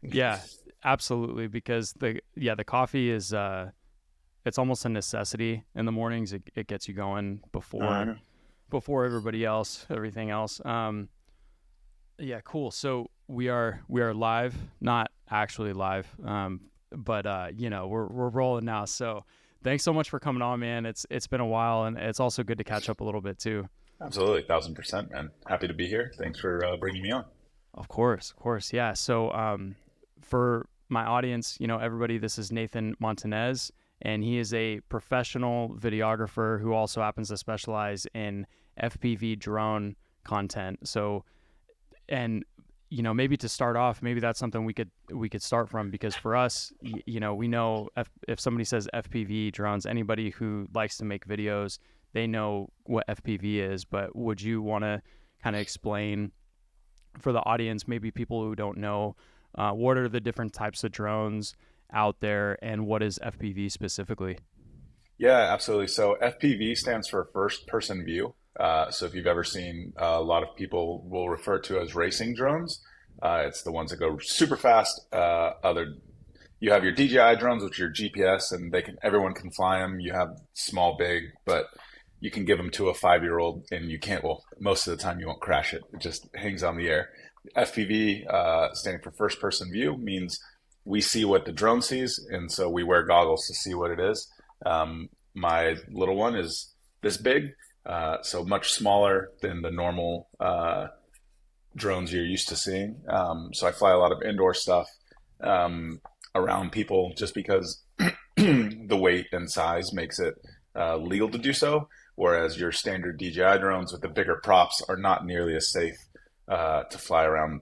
Yeah, absolutely. Because the coffee is, it's almost a necessity in the mornings. It gets you going I before know. everybody else, everything else. Yeah, cool. So we are live, not actually live, but we're rolling now. So thanks so much for coming on, man. It's been a while, and it's also good to catch up a little bit too. Absolutely, 1,000%, man. Happy to be here. Thanks for bringing me on. Of course, yeah. So for my audience, everybody, this is Nathan Montanez, and he is a professional videographer who also happens to specialize in FPV drone content. So and maybe to start off, maybe that's something we could start from, because for us, we know if somebody says FPV drones, anybody who likes to make videos, they know what FPV is. But would you want to kind of explain for the audience, maybe people who don't know, what are the different types of drones out there, and what is FPV specifically? Yeah, absolutely. So FPV stands for first person view. So if you've ever seen a lot of people will refer to as racing drones, it's the ones that go super fast. You have your DJI drones, which are your GPS, and everyone can fly them. You have small, big, but you can give them to a 5-year-old, and you can't. Well, most of the time you won't crash it. It just hangs on the air. FPV, standing for first person view, means we see what the drone sees, and so we wear goggles to see what it is. My little one is this big, so much smaller than the normal drones you're used to seeing. So I fly a lot of indoor stuff um, around people just because the weight and size makes it legal to do so. Whereas your standard DJI drones with the bigger props are not nearly as safe to fly around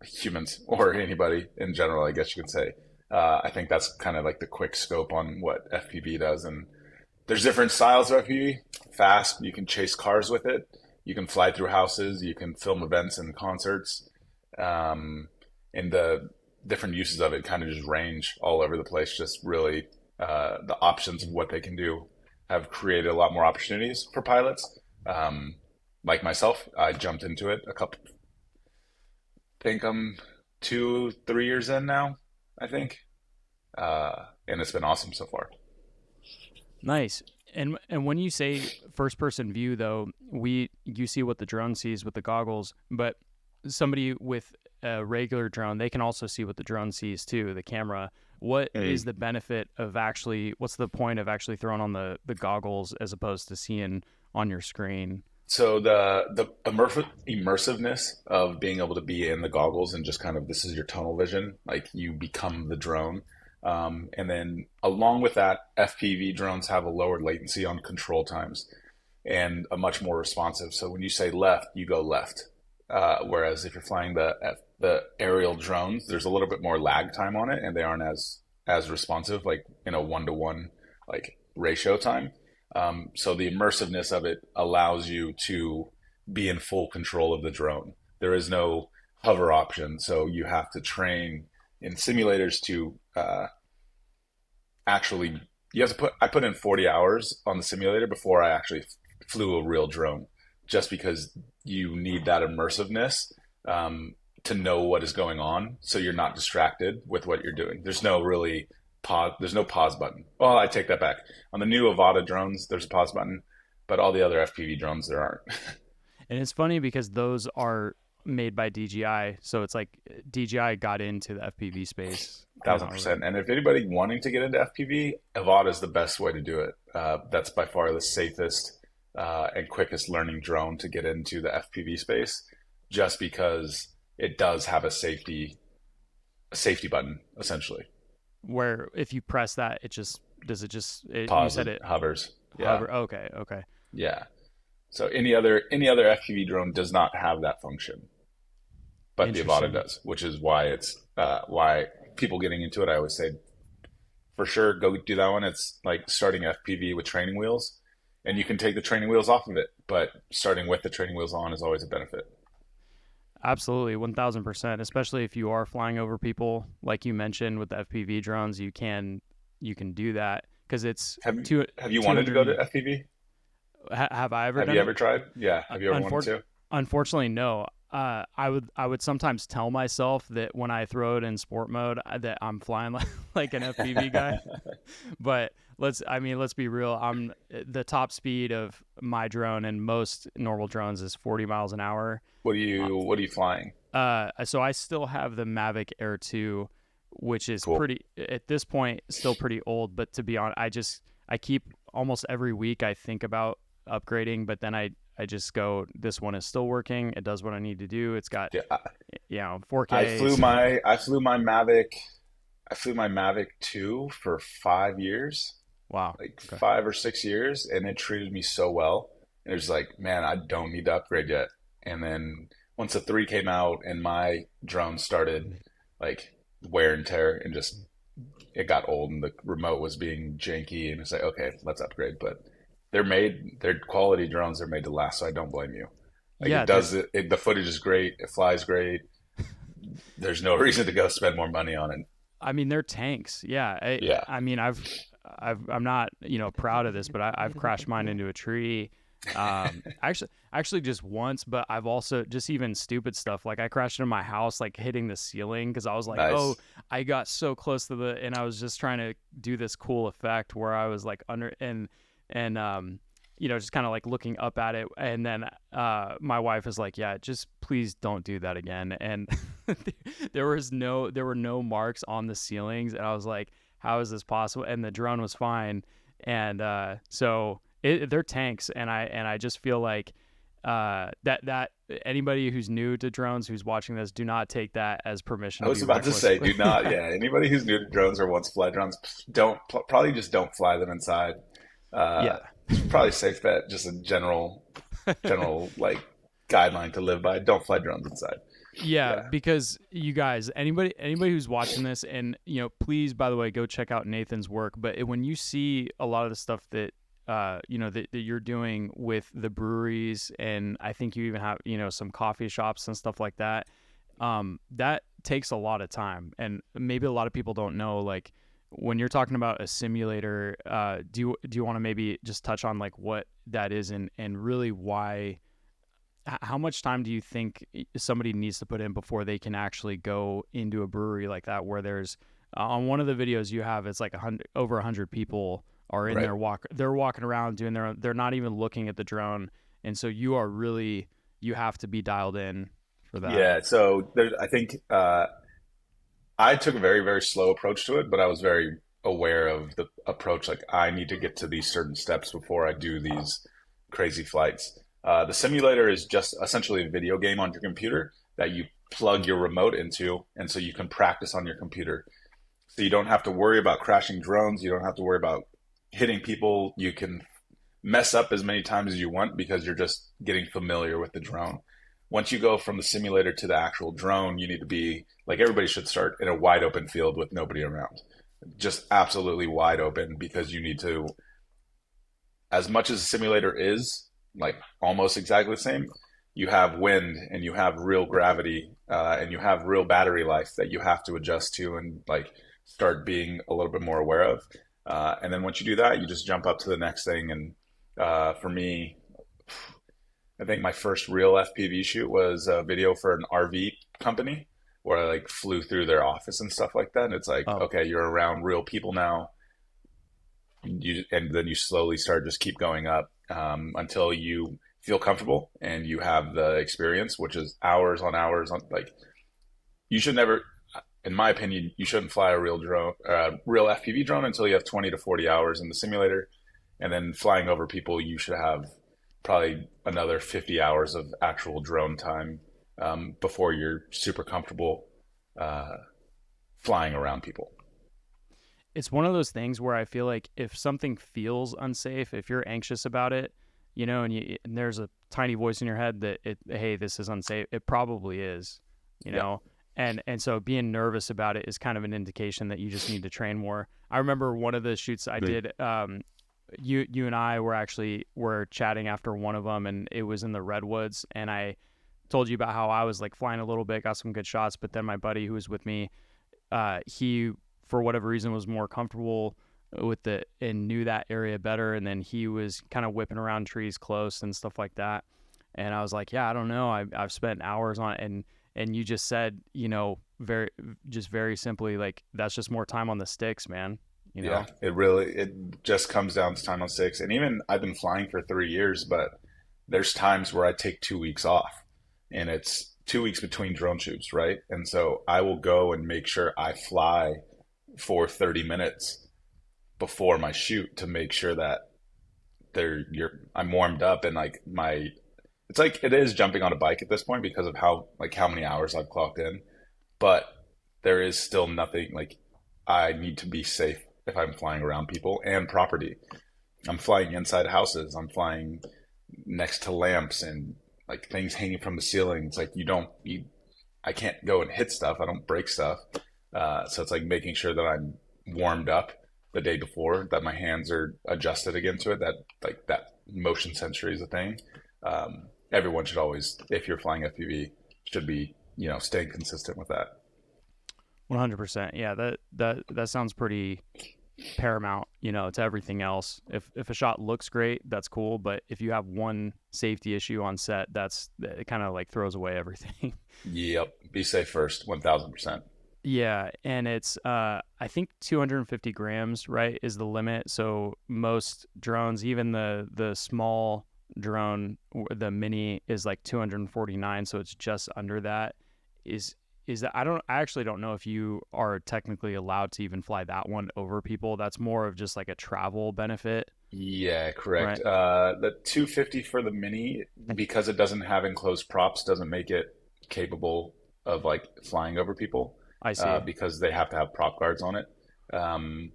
humans or anybody in general, I guess you could say. I think that's kind of like the quick scope on what FPV does. And there's different styles of FPV. Fast, you can chase cars with it. You can fly through houses. You can film events and concerts. Um, and the different uses of it kind of just range all over the place. Just really, the options of what they can do have created a lot more opportunities for pilots. Um, like myself, I jumped into it think I'm 2, 3 years in now, I think. And it's been awesome so far. Nice. And when you say first person view, though, you see what the drone sees with the goggles, but somebody with a regular drone, they can also see what the drone sees too, the camera. What is Hey, the benefit of actually, what's the point of actually throwing on the goggles as opposed to seeing on your screen? so the immersiveness of being able to be in the goggles and just kind of this is your tunnel vision, like you become the drone. And then along with that, FPV drones have a lower latency on control times and a much more responsive. So when you say left, you go left. Whereas if you're flying the aerial drones, there's a little bit more lag time on it, and they aren't as responsive, like in a 1-to-1 like ratio time. So the immersiveness of it allows you to be in full control of the drone. There is no hover option, so you have to train in simulators to actually. You have to put. I put in 40 hours on the simulator before I actually flew a real drone, just because you need that immersiveness um, to know what is going on, so you're not distracted with what you're doing. There's no really pause. There's no pause button. Well, I take that back. On the new Avata drones, there's a pause button, but all the other FPV drones there aren't. And it's funny because those are made by DJI, so it's like DJI got into the FPV space kind Thousand of already. percent. And if anybody wanting to get into FPV, Avata is the best way to do it. That's by far the safest and quickest learning drone to get into the FPV space, just because it does have a safety button essentially. Where if you press that, it just does it just you Pause said it it hovers. Yeah, hover. Okay, okay. yeah. So any other FPV drone does not have that function, but the Avata Interesting. does, which is why it's why people getting into it. I always say for sure go do that one. It's like starting FPV with training wheels, and you can take the training wheels off of it, but starting with the training wheels on is always a benefit. Absolutely, 1000%. Especially if you are flying over people, like you mentioned with the FPV drones, you can do that because it's Have two have you two wanted to hundred. go to FPV? Have I ever Have done you it? ever tried? Yeah. Have you ever wanted Unfor- to? Unfortunately, no. I would sometimes tell myself that when I throw it in sport mode that I'm flying like an FPV guy, but let's be real. I'm the top speed of my drone and most normal drones is 40 miles an hour. Uh, What are you flying? so I still have the Mavic Air 2, which is Cool. pretty at this point still pretty old. But to be honest, I keep almost every week I think about upgrading, but then I just go, this one is still working. It does what I need to do. It's got Yeah, 4K. I flew my Mavic. I flew my Mavic 2 for 5 years, Wow. like Okay. 5 or 6 years, and it treated me so well. And it was like, man, I don't need to upgrade yet. And then once the 3 came out and my drone started like wear and tear and just it got old and the remote was being janky and it's like, okay, let's upgrade. But they're quality drones. They're made to last, so I don't blame you. Like Yeah, they're the footage is great. It flies great. There's no reason to go spend more money on it. I mean, they're tanks. Yeah. Yeah. I mean, I'm not, proud of this, but I've crashed mine into a tree. Actually just once, but I've also just even stupid stuff. Like I crashed into my house, like hitting the ceiling because I was like, oh, Nice. I got so close to and I was just trying to do this cool effect where I was like under and just kind of like looking up at it. And then my wife is like, yeah, just please don't do that again. And there were no marks on the ceilings. And I was like, how is this possible? And the drone was fine. And they're tanks. And I just feel like that anybody who's new to drones who's watching this, do not take that as permission I to was be about to reckless. say, do not. Yeah, anybody who's new to drones or wants to fly drones, probably just don't fly them inside. Uh, Yeah. it's probably a safe bet. Just a general like guideline to live by. Don't fly drones inside. Yeah, Yeah, because you guys, anybody who's watching this, and please, by the way, go check out Nathan's work. But when you see a lot of the stuff that that you're doing with the breweries, and I think you even have some coffee shops and stuff like that, that takes a lot of time, and maybe a lot of people don't know. Like when you're talking about a simulator, do you want to maybe just touch on like what that is and really why? How much time do you think somebody needs to put in before they can actually go into a brewery like that where there's on one of the videos you have, it's like over 100 people are in right. there they're walking around doing they're not even looking at the drone, and so you have to be dialed in for that. Yeah. So I think I took a very very slow approach to it, but I was very aware of the approach. Like I need to get to these certain steps before I do these crazy flights. The simulator is just essentially a video game on your computer that you plug your remote into, and so you can practice on your computer. So you don't have to worry about crashing drones. You don't have to worry about hitting people. You can mess up as many times as you want because you're just getting familiar with the drone. Once you go from the simulator to the actual drone, you need to be like everybody should start in a wide open field with nobody around. Just absolutely wide open because you need to, as much as a simulator is like almost exactly the same, you have wind and you have real gravity and you have real battery life that you have to adjust to and like start being a little bit more aware of. And then once you do that, you just jump up to the next thing. And for me, I think my first real FPV shoot was a video for an RV company where I like flew through their office and stuff like that. And it's like, Oh, okay, you're around real people now. And then you slowly start just keep going up until you feel comfortable and you have the experience, which is hours on hours on like you should never, in my opinion, you shouldn't fly a real drone, real FPV drone until you have 20 to 40 hours in the simulator. And then flying over people, you should have probably another 50 hours of actual drone time before you're super comfortable uh, flying around people. it's one of those things where I feel like if something feels unsafe, if you're anxious about it, and there's a tiny voice in your head that hey, this is unsafe. It probably is, you Yeah. know. And so being nervous about it is kind of an indication that you just need to train more. I remember one of the shoots I Right. did. You and I were chatting after one of them, and it was in the redwoods. And I told you about how I was like flying a little bit, got some good shots, but then my buddy who was with me, he for whatever reason was more comfortable with it and knew that area better, and then he was kind of whipping around trees close and stuff like that. And I was like, yeah, I don't know. I've spent hours on it. And you just said, very simply, like, that's just more time on the sticks, man, you Yeah, know? it just comes down to time on six. And even I've been flying for 3 years, but there's times where I take 2 weeks off and it's 2 weeks between drone shoots, right? And so I will go and make sure I fly for 30 minutes before my shoot to make sure that I'm warmed up and like my it's like it is jumping on a bike at this point because of how many hours I've clocked in, but there is still nothing like I need to be safe if I'm flying around people and property. I'm flying inside houses. I'm flying next to lamps and like things hanging from the ceiling. It's like I can't go and hit stuff. I don't break stuff. So it's like making sure that I'm warmed up the day before, that my hands are adjusted again to it, that like that motion sensory is a thing. Everyone should always, if you're flying FPV, should be, staying consistent with that. 100%. Yeah, that sounds pretty paramount, to everything else. If a shot looks great, that's cool, but if you have one safety issue on set, it kind of like throws away everything. Yep. Be safe first, 1000%. Yeah, and it's I think 250 grams, right, is the limit. So most drones, even the small drone, the mini, is like 249, so it's just under that. Is is that I actually don't know if you are technically allowed to even fly that one over people. That's more of just like a travel benefit, Yeah, correct. right? The 250 for the mini, because it doesn't have enclosed props, doesn't make it capable of like flying over people, I see. because they have to have prop guards on it. Um,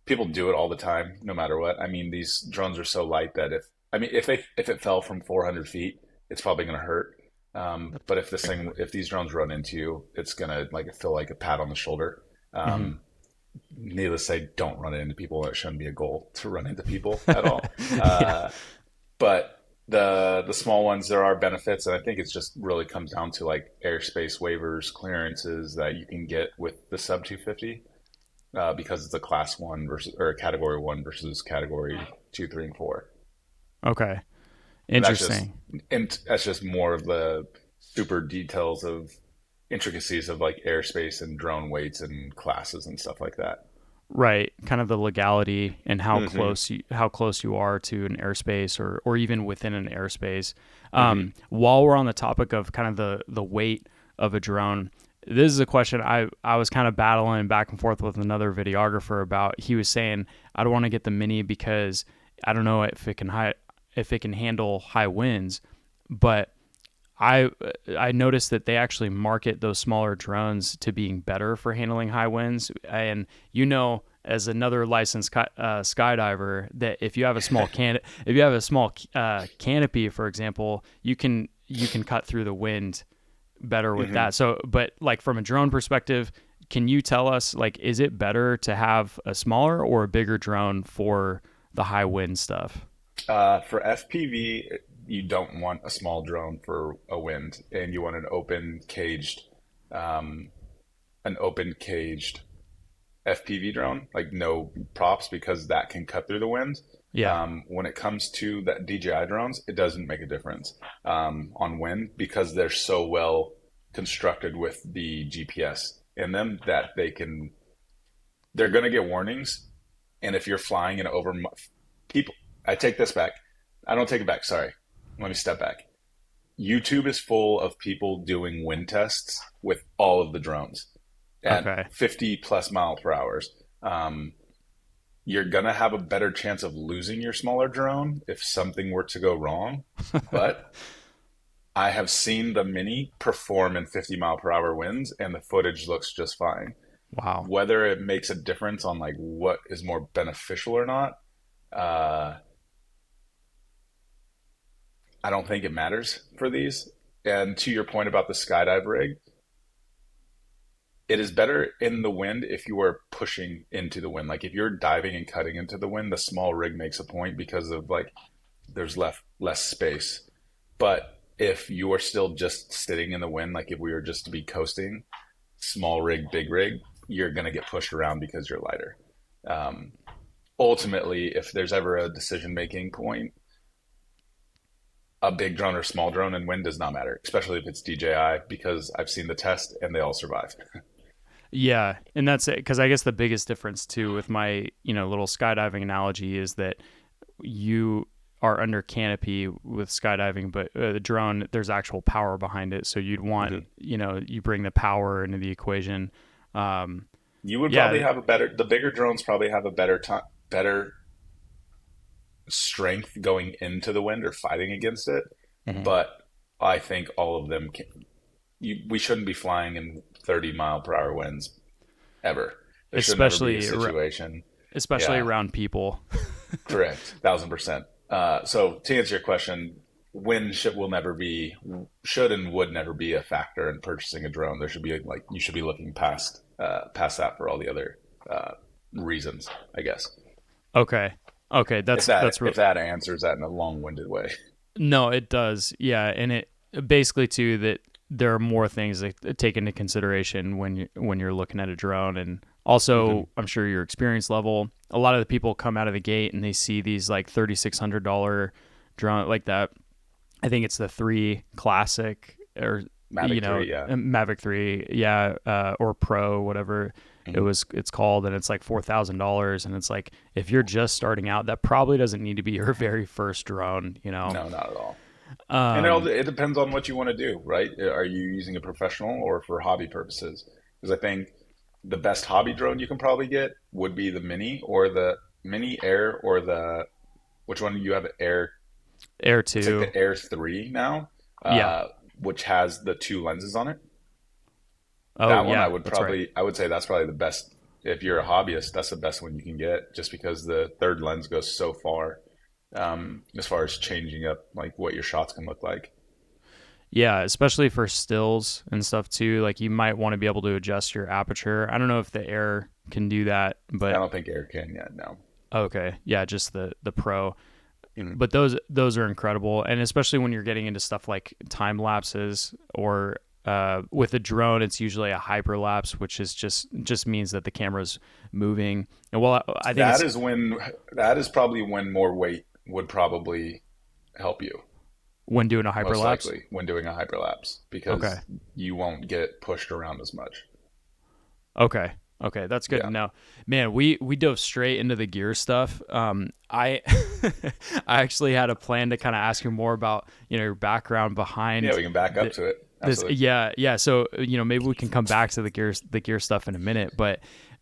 People do it all the time, no matter what. I mean, these drones are so light that if it fell from 400 feet, it's probably going to hurt. But if these drones run into you, it's gonna like feel like a pat on the shoulder. Hmm. Um, Needless to say, don't run into people. It shouldn't be a goal to run into people at all. Yeah. But the small ones, there are benefits, and I think it's just really comes down to like airspace waivers, clearances that you can get with the sub 250, because it's a class one versus or a category one versus category two, three, and four. Okay. And that's just Interesting. and that's just more of the super details of intricacies of like airspace and drone weights and classes and stuff like that. Right, kind of the legality and Hmm. how close you are to an airspace, or even within an airspace. Hmm. While we're on the topic of kind of the weight of a drone, this is a question I was kind of battling back and forth with another videographer about. He was saying, I don't want to get the mini because I don't know if it can handle high winds, but I I noticed that they actually market those smaller drones to being better for handling high winds. And as another licensed skydiver, that if you have a if you have a small canopy, for example, you can cut through the wind better with Hmm. that. So, but like from a drone perspective, can you tell us, like, is it better to have a smaller or a bigger drone for the high wind stuff? For FPV, you don't want a small drone for a wind, and you want um, an open caged FPV drone, like no props, because that can cut through the wind. Yeah. When it comes to that DJI drones, it doesn't make a difference on wind because they're so well constructed with the GPS in them that they're going to get warnings. And if you're flying in over people, I take this back. I don't take it back. Sorry. Let me step back. YouTube is full of people doing wind tests with all of the drones at Okay. 50 plus miles per hour. Um, you're gonna have a better chance of losing your smaller drone if something were to go wrong. But I have seen the Mini perform in 50-mile-per-hour winds, and the footage looks just fine. Wow. Whether it makes a difference on like what is more beneficial or not, uh, I don't think it matters for these. And to your point about the skydive rig, it is better in the wind if you are pushing into the wind. Like if you're diving and cutting into the wind, the small rig makes a point because of like there's less space. But if you are still just sitting in the wind, like if we were just to be coasting, small rig, big rig, you're gonna get pushed around because you're lighter. Um, Ultimately, if there's ever a decision making point, a big drone or small drone, and wind does not matter, especially if it's DJI, because I've seen the test and they all survive. Yeah, and that's it. Because I guess the biggest difference too with my little skydiving analogy is that you are under canopy with skydiving, but the drone, there's actual power behind it. So you'd want, Mhm. you bring the power into the equation. Um, You would probably yeah. have a better, the bigger drones probably have a better time, better strength going into the wind or fighting against it. Mhm. But I think all of them we shouldn't be flying in 30-mile-per-hour winds ever. There should never be a especially situation. especially Yeah, around people. correct, 1,000%. So to answer your question, wind will never be, should and would never be a factor in purchasing a drone. There should be like, you should be looking past that for all the other uh, reasons, I guess. Okay. Okay, If that's real. if that answers that in a long-winded way. No, it does. Yeah, and it basically too that there are more things that take into consideration when you're looking at a drone, and Hmm. also I'm sure your experience level. A lot of the people come out of the gate and they see these like $3,600 drone like that. I think it's the 3 Classic, or Mavic 3, yeah. Mavic 3, yeah, or Pro, whatever Hmm. it's called, and it's like $4,000, and it's like if you're just starting out, that probably doesn't need to be your very first drone. No, not at all. And Um, it depends on what you want to do, right? Are you using a professional or for hobby purposes? Because I think the best hobby drone you can probably get would be the Mini or the Mini Air or the, which one do you have? Air, Air it's like 2, the Air 3 now, yeah. which has the two lenses on it. Oh That one yeah, that's right. I would say that's probably the best. If you're a hobbyist, that's the best one you can get just because the third lens goes so as far as changing up like what your shots can look like. Yeah, especially for stills and stuff too. Like you might want to be able to adjust your aperture. I don't know if the Air can do that, I but don't think Air can yet, no. okay, yeah, just the Pro. Mhm. But those are incredible, and especially when you're getting into stuff like time lapses, or with a drone, it's usually a hyperlapse, which is just means that the camera's moving. And well, I think That it's is when that is probably when more weight would probably help you, when doing a most hyperlapse. likely when doing a hyperlapse, Okay. because you won't get pushed around as much. Okay. Okay, that's good to Yeah. know. Man, we dove straight into the gear stuff. I I actually had a plan to kind of ask you more about your background Yeah, behind we can back up the, to it. this. Absolutely. Yeah. So maybe we can come back to the gear stuff in a minute, but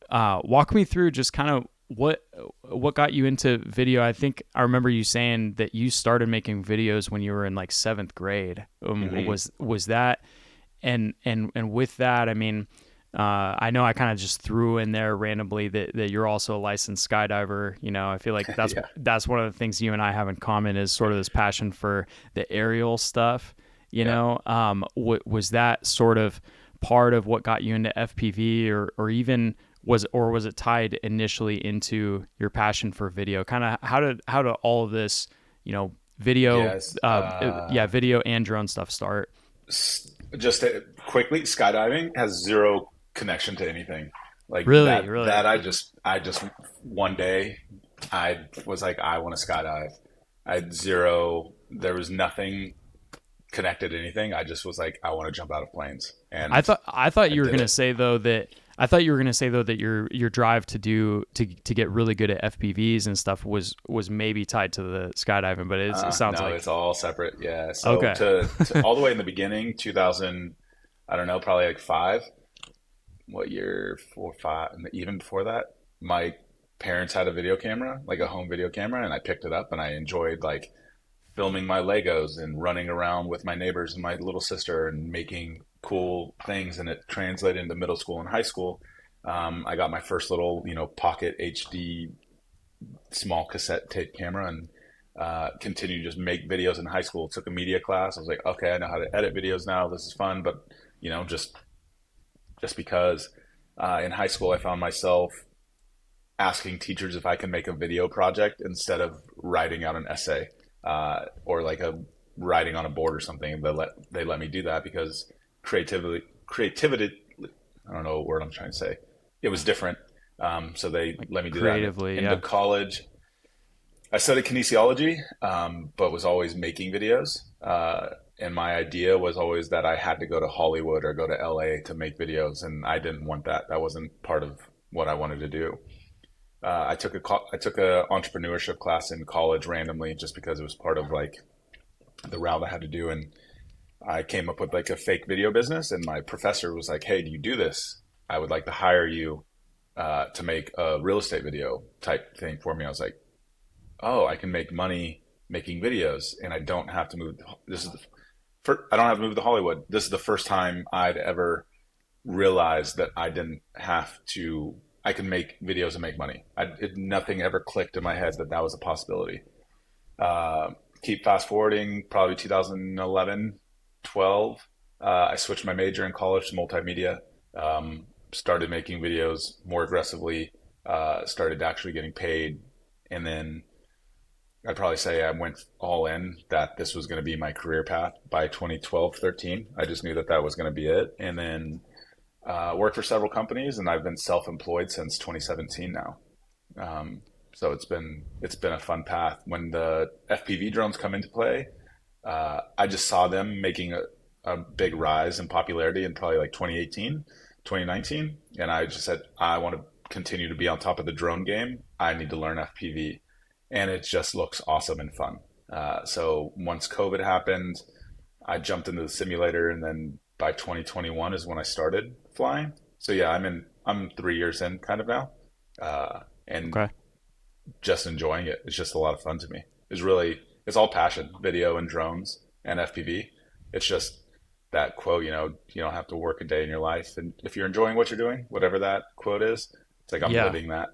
walk me through just kind of what got you into video. I think I remember you saying that you started making videos when you were in like 7th grade. Hmm. Was that, and with that, I mean, I know I kind of just threw in there randomly that you're also a licensed skydiver. I feel like Yeah. that's one of the things you and I have in common is sort of this passion for the aerial stuff. Yeah. Was that sort of part of what got you into FPV, or even was it tied initially into your passion for video? Kind of how did all of this, video, Yes. yeah, video and drone stuff start? Just quickly, skydiving has zero connection to anything. Like Really, that, really. I just one day I was like, I want to skydive. I had zero. There was nothing connected to anything. I just was like, I want to jump out of planes, and I thought I you were did gonna it. say though that your drive to get really good at FPVs and stuff was maybe tied to the skydiving, but it sounds No, like it's all separate. Yeah. So okay. to all the way in the beginning, 2000, I don't know, probably like five. What year? 4, 5, and even before that, my parents had a video camera, like a home video camera, and I picked it up and I enjoyed like filming my Legos and running around with my neighbors and my little sister and making cool things. And it translated into middle school and high school. I got my first little, pocket HD small cassette tape camera and continued to just make videos in high school. Took a media class. I was like, okay, I know how to edit videos now. This is fun, but just because in high school I found myself asking teachers if I could make a video project instead of writing out an essay or like a writing on a board or something. They let me do that because creativity. I don't know what word I'm trying to say. It was different, so they Like let me do that. And creatively, into yeah. college, I studied kinesiology, but was always making videos. And my idea was always that I had to go to Hollywood or go to LA to make videos, and I didn't want that. That wasn't part of what I wanted to do. I took a entrepreneurship class in college randomly just because it was part of like the route I had to do, and I came up with like a fake video business. And my professor was like, "Hey, do you do this? I would like to hire you to make a real estate video type thing for me." I was like, "Oh, I can make money making videos, and I don't have to move. This is I don't have to move to Hollywood. This is the first time I'd ever realized that I didn't have to. I can make videos and make money. Nothing ever clicked in my head that that was a possibility. Uh, Keep fast forwarding, probably 2011, 12. I switched my major in college to multimedia. Started making videos more aggressively. Started actually getting paid, and then I'd probably say I went all in that this was going to be my career path by 2012, 13. I just knew that that was going to be it. And then worked for several companies, and I've been self-employed since 2017 now. So it's been a fun path. When the FPV drones come into play, I just saw them making a big rise in popularity in probably like 2018, 2019, and I just said I want to continue to be on top of the drone game. I need to learn FPV, and it just looks awesome and fun. So once COVID happened, I jumped into the simulator, and then by 2021 is when I started flying. So yeah, I'm 3 years in kind of now, and Okay. just enjoying it. It's just a lot of fun to me. It's all passion, video and drones and FPV. It's just that quote, you don't have to work a day in your life, and if you're enjoying what you're doing, whatever that quote is, it's like I'm Yeah. living that.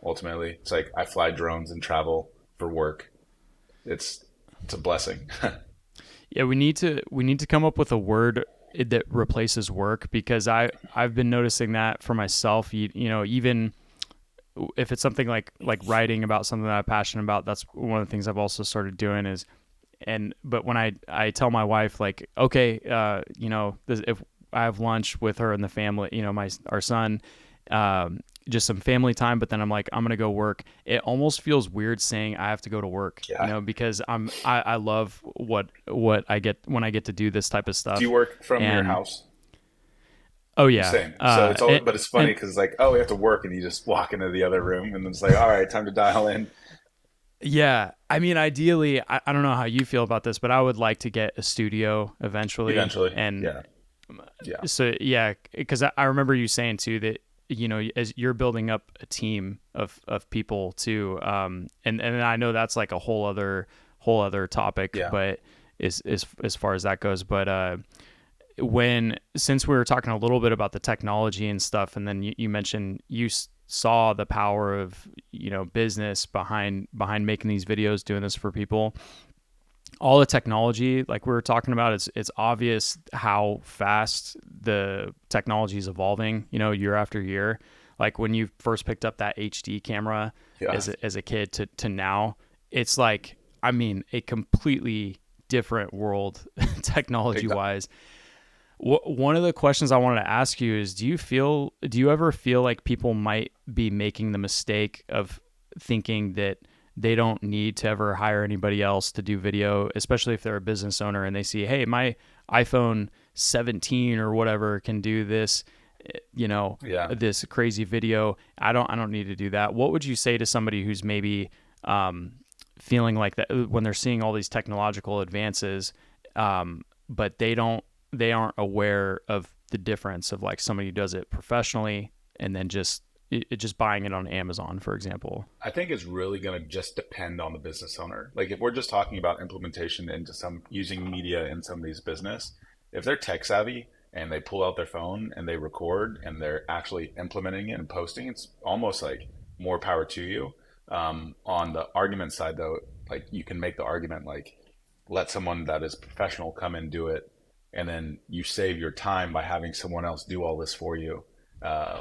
Ultimately, it's like I fly drones and travel for work. It's it's a blessing. Yeah, we need to come up with a word that replaces work, because I've been noticing that for myself. Even if it's something like writing about something that I'm passionate about, that's one of the things I've also started doing is. And but when I tell my wife, like, okay, if I have lunch with her and the family, my our son, just some family time, but then I'm like, I'm gonna go work. It almost feels weird saying I have to go to work, Yeah. because I love what I get when I get to do this type of Do you stuff. work from your And house? oh yeah, Same. So it's all, and, but it's funny and because it's like, oh, we have to work, and you just walk into the other room, and then it's like, all right, time to dial in. yeah, I mean, ideally, I don't know how you feel about this, but I would like to get a studio eventually. Eventually, And yeah, yeah, so yeah, because I remember you saying too that as you're building up a team of people too, and I know that's like a whole other topic, yeah. but as far as that goes, but when since we were talking a little bit about the technology and stuff, and then you mentioned you saw the power of business behind making these videos, doing this for people, all the technology like we were talking about, it's obvious how fast the technology is evolving, year after year. Like when you first picked up that HD camera Yeah, as a kid to now, it's like, I mean, a completely different world big technology time. wise. One of the questions I wanted to ask you is, do you ever feel like people might be making the mistake of thinking that they don't need to ever hire anybody else to do video, especially if they're a business owner and they see, hey, my iPhone 17 or whatever can do this, Yeah, this crazy video. I don't need to do that. What would you say to somebody who's maybe feeling like that when they're seeing all these technological advances, but they aren't aware of the difference of like somebody who does it professionally and then just buying it on Amazon, for example. I think it's really going to just depend on the business owner. Like if we're just talking about implementation into some using media in somebody's business, if they're tech savvy and they pull out their phone and they record and they're actually implementing it and posting, it's almost like more power to you. On the argument side, though, like you can make the argument like let someone that is professional come and do it, and then you save your time by having someone else do all this for you,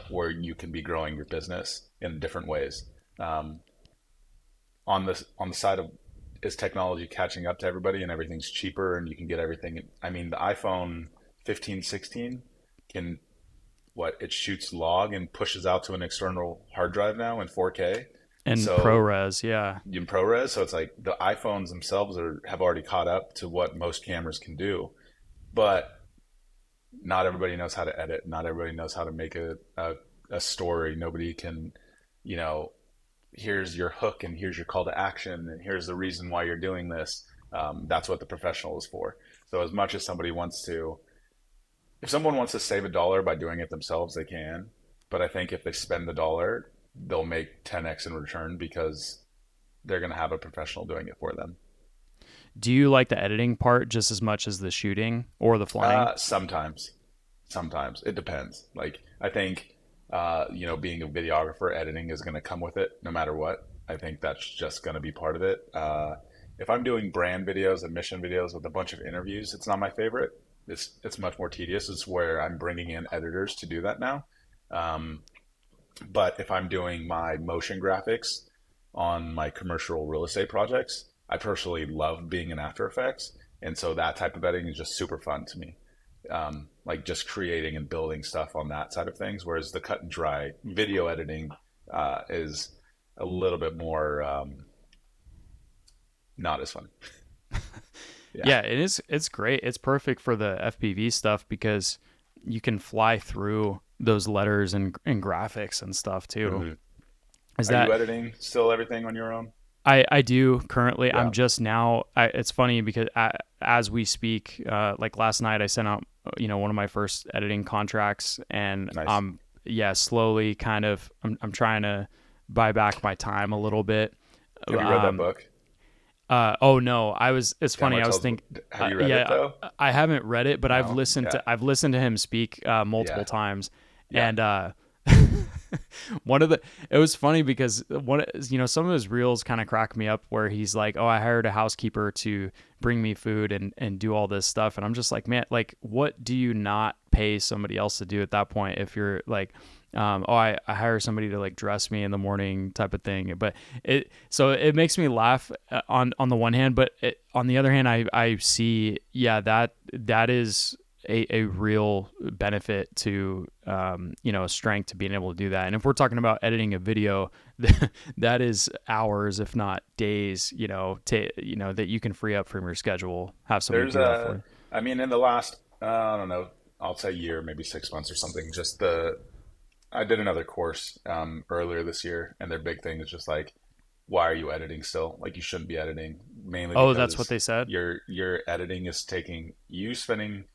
where you can be growing your business in different ways. Um, on the side of is technology catching up to everybody and everything's cheaper and you can get everything. I mean, the iPhone 15, 16 can what it shoots log and pushes out to an external hard drive now in 4K. And So ProRes, yeah. in ProRes, so it's like the iPhones themselves have already caught up to what most cameras can do, but not everybody knows how to edit. Not everybody knows how to make a story. Nobody can, you know, here's your hook and here's your call to action and here's the reason why you're doing this. That's what the professional is for. So as much as somebody wants to, if someone wants to save a dollar by doing it themselves, they can. But I think if they spend the dollar, they'll make 10x in return because they're going to have a professional doing it for them. Do you like the editing part just as much as the shooting or the flying? Sometimes, sometimes it depends. Like I think, being a videographer, editing is going to come with it no matter what. I think that's just going to be part of it. If I'm doing brand videos and mission videos with a bunch of interviews, it's not my favorite. It's much more tedious. It's where I'm bringing in editors to do that now. Um, but if I'm doing my motion graphics on my commercial real estate projects, I personally love being in After Effects, and so that type of editing is just super fun to me. Like just creating and building stuff on that side of things. Whereas the cut and dry video editing is a little bit more not as fun. Yeah. Yeah, it is. It's great. It's perfect for the FPV stuff because you can fly through those letters and graphics and stuff too. Hmm. Is Are you that editing still everything on your own? I do currently. I'm Yeah. just now. It's funny because as we speak, like last night, I sent out one of my first editing contracts, and Nice. yeah, slowly kind of I'm trying to buy back my time a little bit. Have you read that Um, book? oh no, I was. It's funny. Tamara I was tells. thinking. Have you read it Yeah, though? I haven't read it, but No. Yeah. I've listened to him speak multiple Yeah. times, Yeah. and one of the it was funny because some of his reels kind of crack me up where he's like, oh, I hired a housekeeper to bring me food and do all this stuff, and I'm just like, man, like what do you not pay somebody else to do at that point if you're like, I hire somebody to like dress me in the morning type of thing. But it makes me laugh on the one hand, but on the other hand, I see, yeah, that is a real benefit to a strength to being able to do that. And if we're talking about editing a video, that is hours, if not days, that you can free up from your schedule, have somebody There's do that for a. you. I mean, in the last, I don't know, I'll say year, maybe 6 months or something. Just the I did another course earlier this year, and their big thing is just like, why are you editing still? Like you shouldn't be editing, mainly Oh, that's what because they said. your editing is taking you spending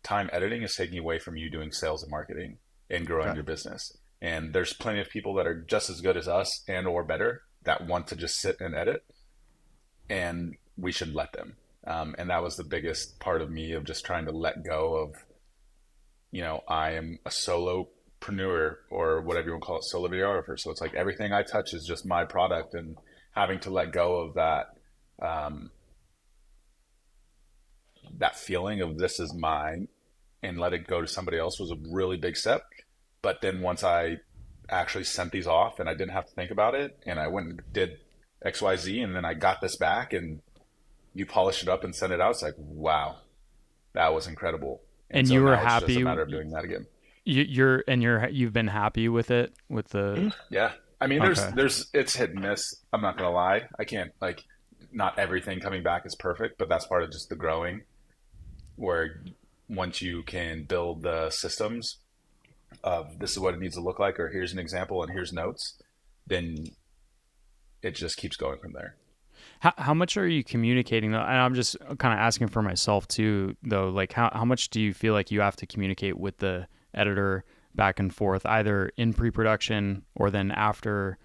time editing is taking away from you doing sales and marketing and growing Okay. your business. And there's plenty of people that are just as good as us and or better that want to just sit and edit, and we should let them. And that was the biggest part of me of just trying to let go of, I am a solopreneur or whatever you want to call it, solo videographer. So it's like everything I touch is just my product, and having to let go of um, that feeling of this is mine and let it go to somebody else was a really big step. But then once I actually sent these off and I didn't have to think about it and I went and did XYZ and then I got this back and you polish it up and send it out, it's like, wow, that was incredible. And And so you were now it's just a happy. matter of doing that again. You've been happy with it with the. Yeah. I mean, Okay. it's hit and miss. I'm not going to lie. I can't, like, not everything coming back is perfect, but that's part of just the growing where once you can build the systems of this is what it needs to look like, or here's an example and here's notes, then it just keeps going from there. How much are you communicating though? And I'm just kind of asking for myself too, though. Like how much do you feel like you have to communicate with the editor back and forth, either in pre-production or then after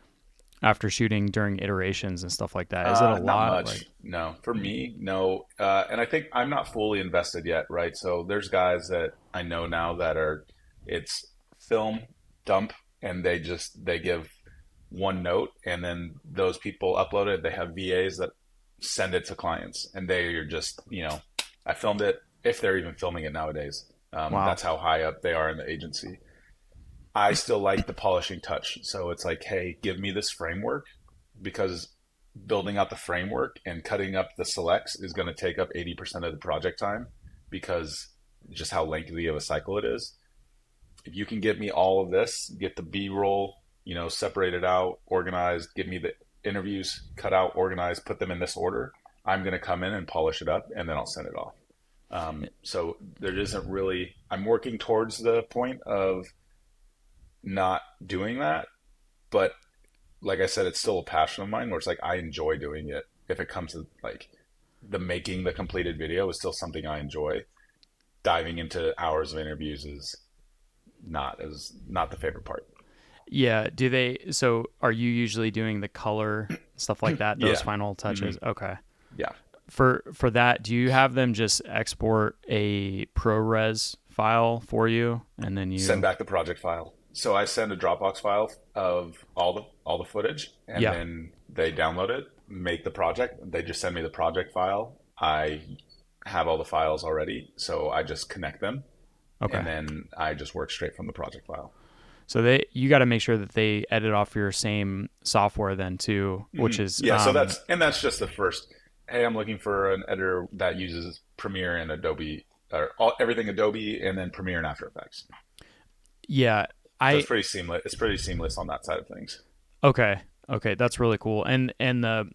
shooting during iterations and stuff like that? Is it a Not lot? Like, much. No, for me, no. And I think I'm not fully invested yet, right? So there's guys that I know now that are, it's film dump, and they give one note, and then those people upload it. They have VAs that send it to clients, and they are just, I filmed it if they're even filming it nowadays. wow. That's how high up they are in the agency. I still like the polishing touch. So it's like, hey, give me this framework because building out the framework and cutting up the selects is going to take up 80% of the project time because just how lengthy of a cycle it is. If you can give me all of this, get the B roll, separate it out, organized, give me the interviews, cut out, organized, put them in this order. I'm going to come in and polish it up, and then I'll send it off. So there isn't really, I'm working towards the point of not doing that. But like I said, it's still a passion of mine where it's like I enjoy doing it. If it comes to like the making the completed video is still something I enjoy. Diving into hours of interviews is not the favorite part. Yeah. Do they? So, are you usually doing the color stuff like that? Those Yeah. final Hmm. touches. Okay. Yeah. For that, do you have them just export a ProRes file for you, and then Send you? back the project file. So I send a Dropbox file of all the footage, and Yeah. then they download it, make the project. They just send me the project file. I have all the files already, so I just connect them, Okay. and then I just work straight from the project file. So you got to make sure that they edit off your same software then too, which is Yeah, so that's just the first. Hey, I'm looking for an editor that uses Premiere and Adobe, or everything Adobe, and then Premiere and After Effects. yeah. So I it's pretty seamless. It's pretty seamless on that side of things. Okay. Okay, that's really cool. And the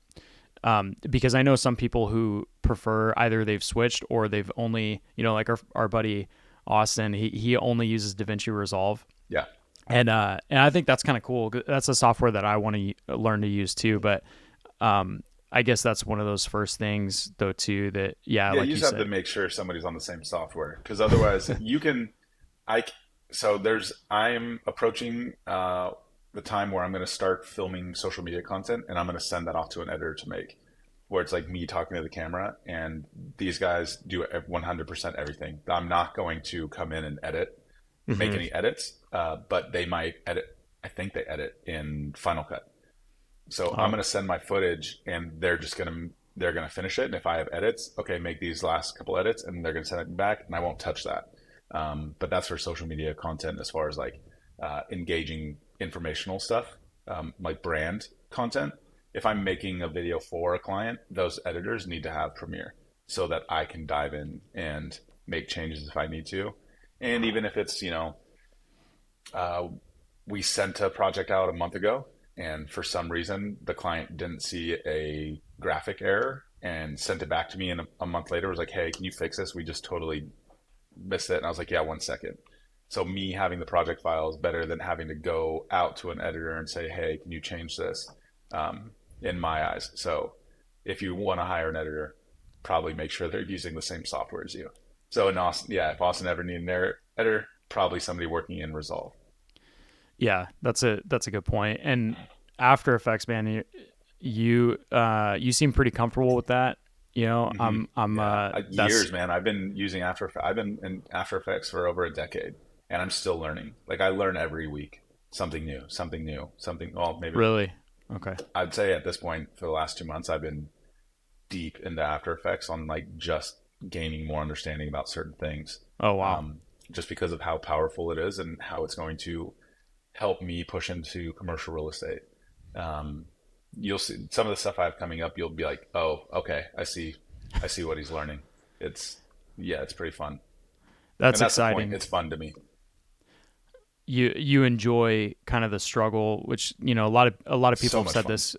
because I know some people who prefer either they've switched or they've only, like our buddy Austin, he only uses DaVinci Resolve. Yeah. And I think that's kind of cool. That's a software that I want to learn to use too, but I guess that's one of those first things though too that yeah, Yeah, like you you just have to said. make sure somebody's on the same software because otherwise you can. I so there's I'm approaching the time where I'm going to start filming social media content and I'm going to send that off to an editor to make, where it's like me talking to the camera and these guys do 100% everything. I'm not going to come in and make Hmm. any edits, but they might edit. I think they edit in Final Cut. So I'm Oh, going to send my footage and they're going to finish it. And if I have edits, okay, make these last couple edits and they're going to send it back and I won't touch that. But that's for social media content as far as like engaging informational stuff, like brand content. If I'm making a video for a client, those editors need to have Premiere so that I can dive in and make changes if I need to. And even if it's, uh, we sent a project out a month ago, and for some reason the client didn't see a graphic error and sent it back to me. And a month later was like, "Hey, can you fix this? We just totally missed it." And I was like, "Yeah, 1 second." So me having the project file is better than having to go out to an editor and say, "Hey, can you change this?" In my eyes. So if you want to hire an editor, probably make sure they're using the same software as you. So in Austin, yeah, if Austin ever need an editor, probably somebody working in Resolve. yeah, that's a good point. And After Effects, man, you seem pretty comfortable with that. I'm Yeah, that's years, man. I've been using I've been in After Effects for over a decade, and I'm still learning. Like I learn every week something new, something new, something. Well, maybe really okay. I'd say at this point for the last 2 months, I've been deep into After Effects on like just gaining more understanding about certain things, Oh wow. um, just because of how powerful it is and how it's going to help me push into commercial real estate. Um, you'll see some of the stuff I have coming up. You'll be like, "Oh, okay, I see what he's learning." It's yeah, it's pretty fun, and That's that's the point. exciting. It's fun to me. You enjoy kind of the struggle, which a lot of people So have much said fun. this.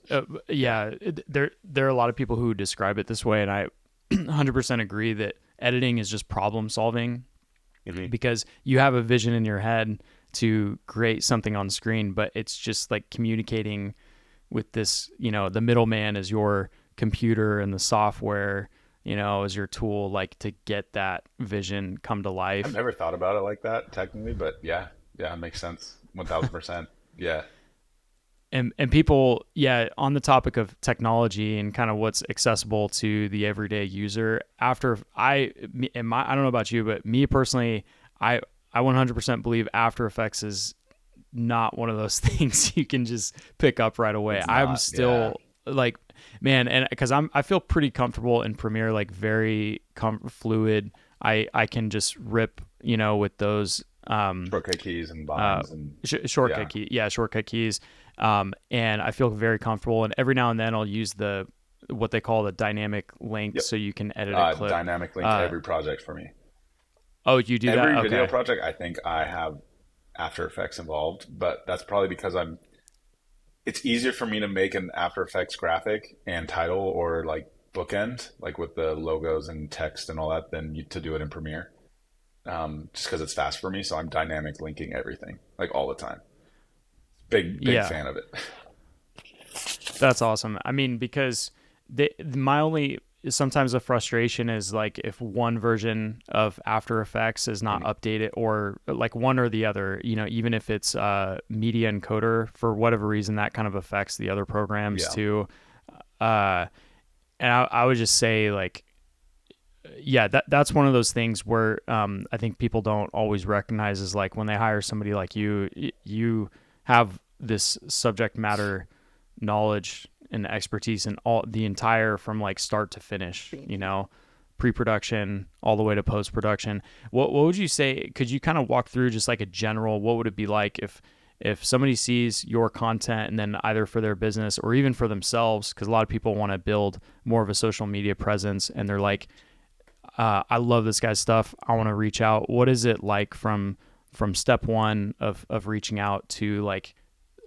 Yeah, Yeah, there are a lot of people who describe it this way, and I 100% agree that editing is just problem solving hmm because you have a vision in your head to create something on screen, but it's just like communicating with this, the middleman is your computer and the software, is your tool, like to get that vision come to I've life. never thought about it like that technically, but yeah, yeah, it makes sense. 1,000%. Yeah. And people, yeah, on the topic of technology and kind of what's accessible to the everyday user, after I don't know about you, but me personally, I I 100% believe After Effects is not one of those things you can just pick up right away. It's I'm not. Yeah. still like, man, and because I feel pretty comfortable in Premiere, like very fluid. I can just rip, with those Shortcut keys and uh, binds and shortcut yeah. key, yeah, shortcut keys, and I feel very comfortable. And every now and then I'll use the what they call the dynamic link, Yep. so you can edit a clip. Dynamic link to Uh, every project for me. oh, you do that? Every video Okay. project, I think I have After Effects involved, but that's probably because I'm it's easier for me to make an After Effects graphic and title or like bookend, like with the logos and text and all that, than to do it in Premiere. Just because it's fast for me. So I'm dynamic linking everything like all the time. Big Yeah, fan of it. that's awesome. I mean, because my only sometimes the frustration is like if one version of After Effects is not Mhm. updated or like one or the other, even if it's media encoder for whatever reason, that kind of affects the other programs Yeah. too. Uh, and I would just say like yeah, that's one of those things where I think people don't always recognize is like when they hire somebody like you have this subject matter knowledge and expertise in all the entire from like start to finish, pre-production all the way to post-production. What would you say? Could you kind of walk through just like a general? What would it be like if somebody sees your content and then either for their business or even for themselves, because a lot of people want to build more of a social media presence and they're like, I love this guy's stuff. I want to reach out. What is it like from step one of reaching out to like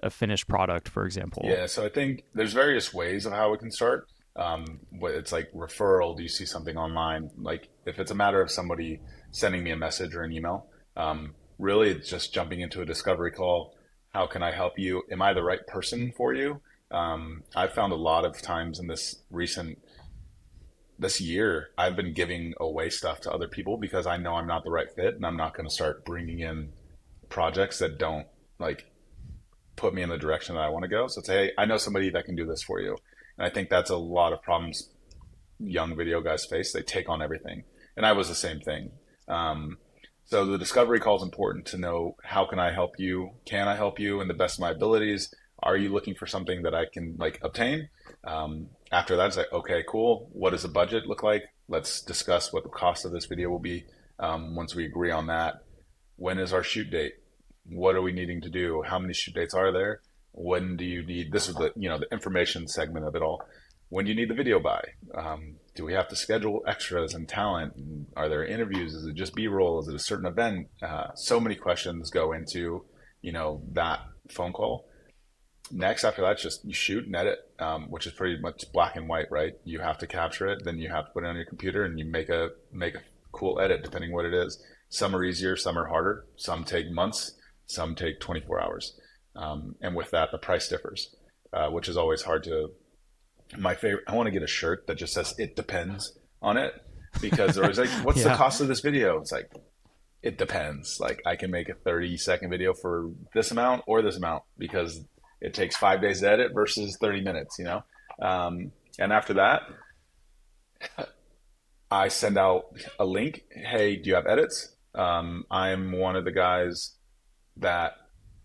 a finished product, for example? Yeah, so I think there's various ways of how it can start. What it's like referral. Do you see something online? Like if it's a matter of somebody sending me a message or an email, really it's just jumping into a discovery call. How can I help you? Am I the right person for you? I've found a lot of times in this year, I've been giving away stuff to other people because I know I'm not the right fit, and I'm not going to start bringing in projects that don't like put me in the direction that I want to go. So it's, hey, I know somebody that can do this for you. And I think that's a lot of problems young video guys face. They take on everything. And I was the same thing. Um, so the discovery call is important to know how can I help you? Can I help you in the best of my abilities? Are you looking for something that I can like obtain? After that, it's like, okay, cool. What does the budget look like? Let's discuss what the cost of this video will be. Once we agree on that, when is our shoot date? What are we needing to do? How many shoot dates are there? When do you need? This is the information segment of it all. When do you need the video by? Do we have to schedule extras and talent? Are there interviews? Is it just B-roll? Is it a certain event? So many questions go into that phone call. Next, after that, it's just you shoot and edit, which is pretty much black and white, right? You have to capture it, then you have to put it on your computer, and you make a cool edit depending what it is. Some are easier, some are harder. Some take months, some take 24 hours, and with that, the price differs, which is always hard to. My favorite. I want to get a shirt that just says "It depends" on it because there was like, "What's the Yeah. cost of this video?" It's like it depends. Like I can make a 30-second video for this amount or this amount because it takes 5 days to edit versus 30 minutes, and after that, I send out a link. Hey, do you have edits? I'm one of the guys that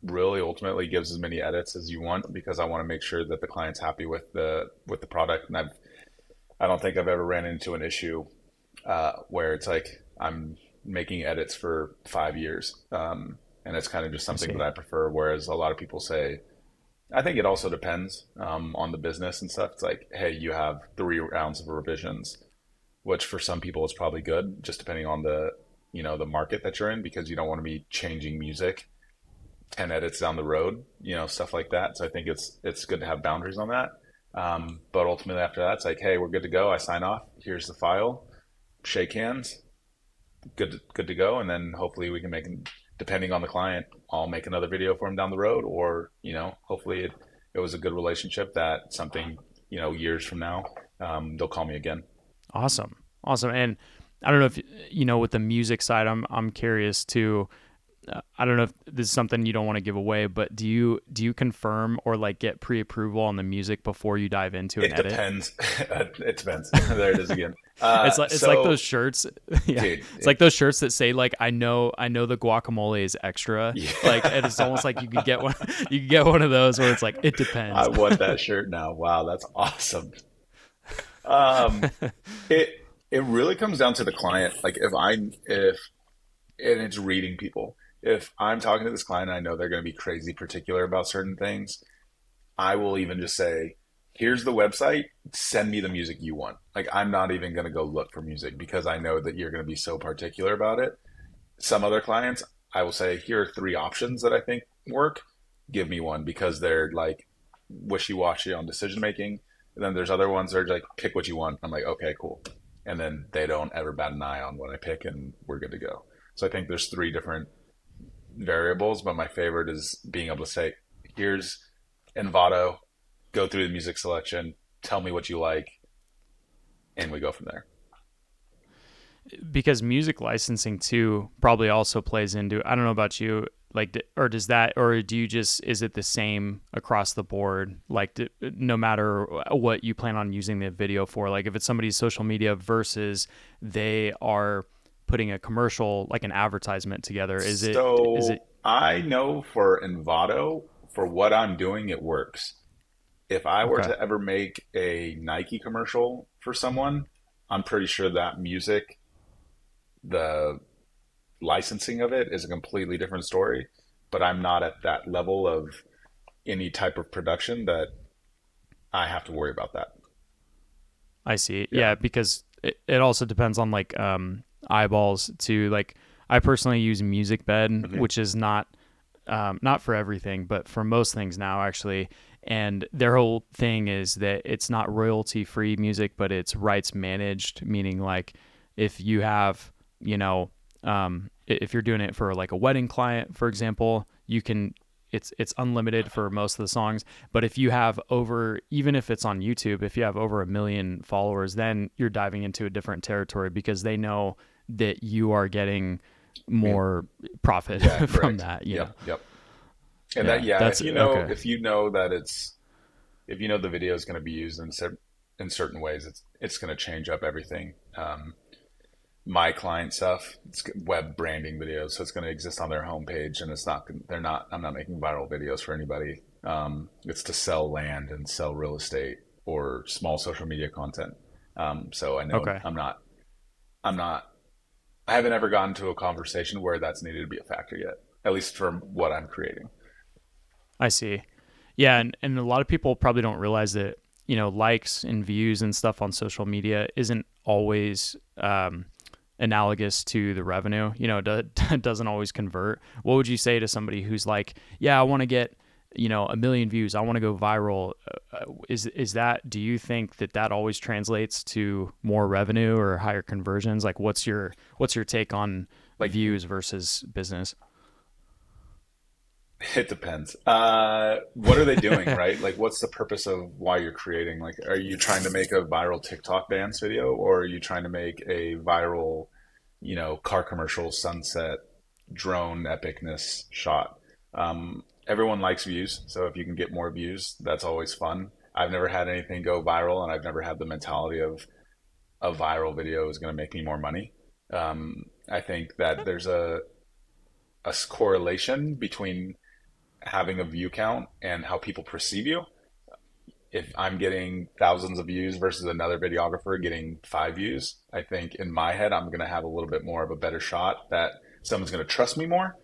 really ultimately gives as many edits as you want because I want to make sure that the client's happy with the product. And I don't think I've ever ran into an issue where it's like I'm making edits for 5 years. And it's kind of just I something that see. I prefer. Whereas a lot of people say, I think it also depends on the business and stuff. It's like, hey, you have 3 rounds of revisions, which for some people is probably good, just depending on the market that you're in, because you don't want to be changing music 10 edits down the road, stuff like that. So I think it's good to have boundaries on that. But ultimately after that, it's like, hey, we're good to go. I sign off. Here's the file. Shake hands. Good to go. And then hopefully we can depending on the client, I'll make another video for him down the road, or hopefully it was a good relationship that something years from now, they'll call me again. Awesome. Awesome. And I don't know if with the music side, I'm curious too. I don't know if this is something you don't want to give away, but do you confirm or like get pre-approval on the music before you dive into an It edit? depends. It depends. There it is again. It's like those So, shirts. Yeah, dude, it's like those shirts that say like I know the guacamole is extra. Like and yeah, it's almost like you could get one. You could get one of those where it's like it I depends. want that shirt now. Wow, that's awesome. Um, it it really comes down to the client. Like if and it's reading people. If I'm talking to this client, and I know they're going to be crazy particular about certain things. I will even just say, "Here's the website. Send me the music you want." Like I'm not even going to go look for music because I know that you're going to be so particular about it. Some other clients, I will say, "Here are 3 options that I think work. Give me one," because they're like wishy-washy on decision making. And then there's other ones that are like, pick what you want. I'm like, okay, cool. And then they don't ever bat an eye on what I pick, and we're good to go. So I think there's three different variables, but my favorite is being able to say, here's Envato, go through the music selection, tell me what you like, and we go from there. Because music licensing too probably also plays into, I don't know about you, like, or does that, or do you just, is it the same across the board, like no matter what you plan on using the video for, like if it's somebody's social media versus they are putting a commercial, like an advertisement together, is So it I know for Envato, for what I'm doing, it works. If I were okay? to ever make a Nike commercial for someone, I'm pretty sure that music, the licensing of it is a completely different story. But I'm not at that level of any type of production that I have to worry about that. I see. Yeah. Yeah, because it also depends on like eyeballs too. Like I personally use MusicBed, Hmm. which is not for everything, but for most things now actually. And their whole thing is that it's not royalty free music, but it's rights managed, meaning like if you have, you know, if you're doing it for like a wedding client, for example, you can, it's unlimited for most of the songs. But if you have over, even if it's on YouTube, if you have over 1 million followers, then you're diving into a different territory because they know that you are getting I mean, more profit yeah, from correct. that, you know. Yep, yep. And that, Yeah, yeah, that's okay. if you know that if you know the video is going to be used in certain ways, it's going to change up everything. My client stuff, it's web branding videos, so it's going to exist on their homepage, and it's not. They're not. I'm not making viral videos for anybody. It's to sell land and sell real estate or small social media content. So I know Okay. I'm not. I haven't ever gotten to a conversation where that's needed to be a factor yet. At least for what I'm creating. I see. Yeah, and a lot of people probably don't realize that, likes and views and stuff on social media isn't always analogous to the revenue. It doesn't always convert. What would you say to somebody who's like, yeah, I want to get, 1 million views. I want to go viral. Is that, do you think that that always translates to more revenue or higher conversions? Like what's your take on Like, views versus business? it depends. What are they doing, right? Like, what's the purpose of why you're creating? Like, are you trying to make a viral TikTok dance video, or are you trying to make a viral, car commercial sunset drone epicness shot? Everyone likes views, so if you can get more views, that's always fun. I've never had anything go viral, and I've never had the mentality of a viral video is going to make me more money. I think that there's a correlation between having a view count and how people perceive you. If I'm getting thousands of views versus another videographer getting 5 views, I think in my head, I'm going to have a little bit more of a better shot that someone's going to trust me more.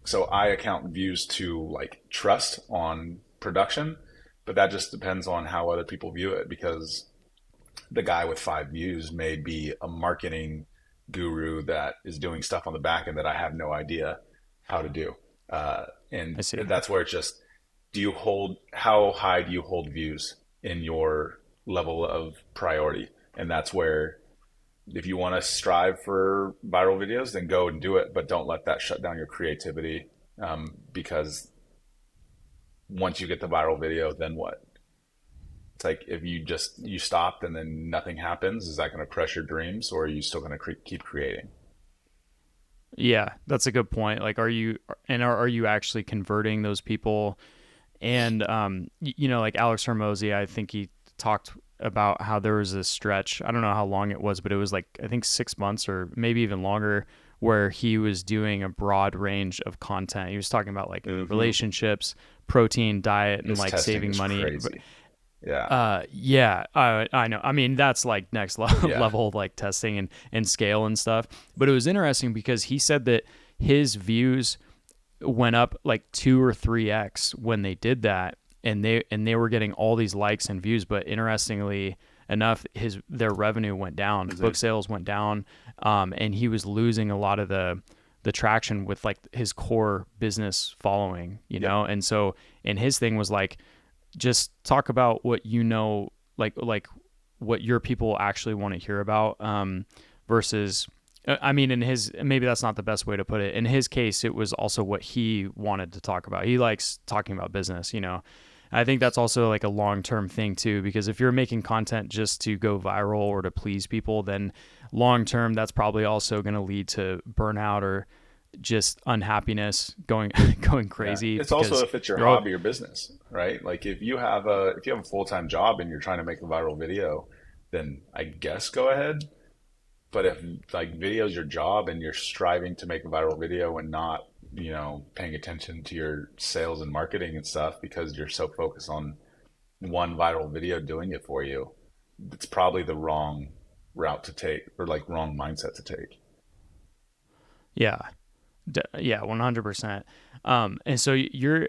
So I account views to like trust on production, but that just depends on how other people view it because the guy with 5 views may be a marketing guru that is doing stuff on the back end that I have no idea how to do. And I see. that's where it's just, how high do you hold views in your level of priority? And that's where, if you want to strive for viral videos, then go and do it, but don't let that shut down your creativity. Because once you get the viral video, then what? It's like if you stopped and then nothing happens, is that going to crush your dreams, or are you still going to keep creating? Yeah, that's a good point. Like, are you actually converting those people? And like Alex Hermosi, I think he talked about how there was a stretch. I don't know how long it was, but it was like I think 6 months or maybe even longer, where he was doing a broad range of content. He was talking about like Mm-hmm. relationships, protein, diet, and His like testing saving is money. crazy. Yeah. Yeah, I know. I mean, that's like next Yeah. level like testing and scale and stuff. But it was interesting because he said that his views went up like 2 or 3x when they did that, and they were getting all these likes and views. But interestingly enough, their revenue went down, Mm-hmm. book sales went down, and he was losing a lot of the traction with like his core business following, Yep. and so and his thing was like, just talk about what you know, like what your people actually want to hear about, versus. I mean, in his, maybe that's not the best way to put it. In his case, it was also what he wanted to talk about. He likes talking about business, you know. I think that's also like a long term thing too, because if you're making content just to go viral or to please people, then long term, that's probably also going to lead to burnout or just unhappiness, going going Yeah, crazy, it's also because if it's your you're all, hobby or business, right? Like if you have a full-time job and you're trying to make a viral video, then I guess go ahead. But if like video is your job and you're striving to make a viral video and not, paying attention to your sales and marketing and stuff because you're so focused on one viral video doing it for you, it's probably the wrong route to take or like wrong mindset to take. yeah, yeah, 100%. And so your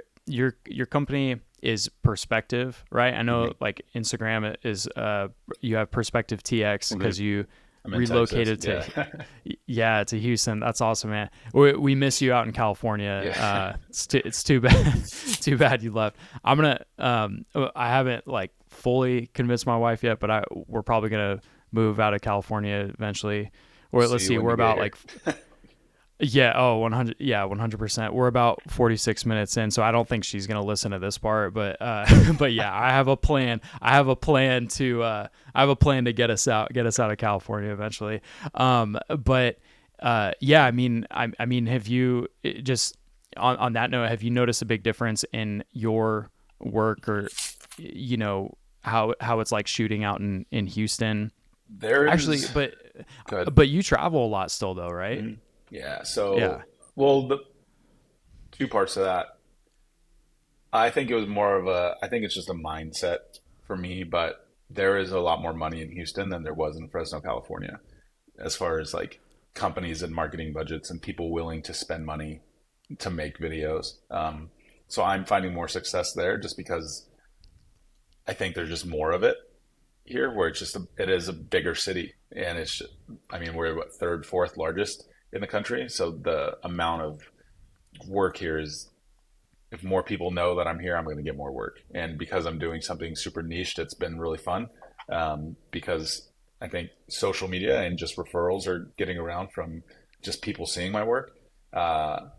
company is Perspective, right? I know Mhm. like Instagram is you have Perspective TX because you I'm in Texas. relocated to, Yeah. yeah, to Houston. That's awesome, man. We miss you out in California. Yeah. It's too bad too bad you left. I'm gonna I haven't like fully convinced my wife yet, but we're probably gonna move out of California eventually. We'll Or see let's you see, when we're you get about here. like, yeah, oh, 100, yeah, 100%. We're about 46 minutes in, so I don't think she's going to listen to this part, but but yeah, I have a plan. I have a plan to get us out of California eventually. But yeah, I mean, have you just on that note, have you noticed a big difference in your work, or you know, how it's like shooting out in Houston? There Actually, is good. but you travel a lot still though, right? Mhm. Yeah. Yeah. So, well, the two parts to that. I think it was more of I think it's just a mindset for me, but there is a lot more money in Houston than there was in Fresno, California, as far as like companies and marketing budgets and people willing to spend money to make videos. So I'm finding more success there just because I think there's just more of it here, where it is a bigger city, and I mean, we're what, third, fourth largest in the country, so the amount of work here is, if more people know that I'm here, I'm going to get more work. And because I'm doing something super niche, that's been really fun. Because I think social media and just referrals are getting around from just people seeing my work. Uh,